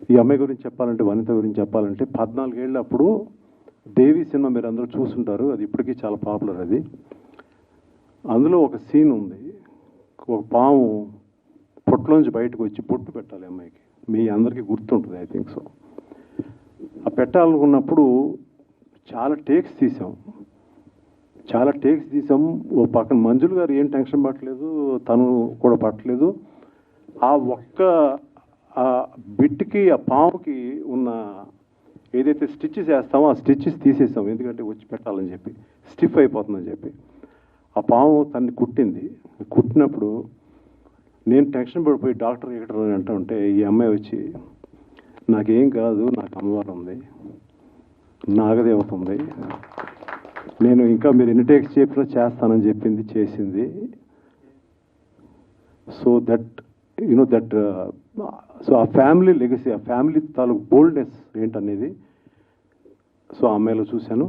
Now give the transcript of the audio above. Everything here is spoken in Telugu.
ఈ అమ్మాయి గురించి చెప్పాలంటే, వనిత గురించి చెప్పాలంటే 14 ఏళ్ళ అప్పుడు దేవి సినిమా మీరు అందరూ చూస్తుంటారు, అది ఇప్పటికీ చాలా పాపులర్. అది అందులో ఒక సీన్ ఉంది, ఒక పాము పొట్టులోంచి బయటకు వచ్చి పొట్టు పెట్టాలి అమ్మాయికి. మీ అందరికీ గుర్తుంటుంది, ఐ థింక్ సో. ఆ పెట్టాలనుకున్నప్పుడు చాలా టేక్స్ తీసాం. ఓ పక్కన మంజులు గారు ఏం టెన్షన్ పట్టలేదు, తను కూడా పట్టలేదు. ఆ ఒక్క ఆ బిట్కి, ఆ పాముకి ఉన్న ఏదైతే స్టిచ్చెస్ వేస్తామో ఆ స్టిచ్చెస్ తీసేసాం, ఎందుకంటే వచ్చి పెట్టాలని చెప్పి, స్టిఫ్ అయిపోతుందని చెప్పి. ఆ పాము తన్ని కుట్టినప్పుడు నేను టెన్షన్ పడిపోయి డాక్టర్ అని అంటూ ఉంటే, ఈ అమ్మాయి వచ్చి నాకేం కాదు, నాకు అమ్మవారు ఉంది, నాగదేవత ఉంది, నేను ఇంకా మీరు ఎన్ని టేక్స్ చెప్పినా చేస్తానని చెప్పింది, చేసింది. సో దట్ దట్ సో ఆ ఫ్యామిలీ లెగసీ, ఆ ఫ్యామిలీ తాలూకు బోల్డ్నెస్ ఏంటనేది సో ఆ అమ్మాయిలో చూశాను.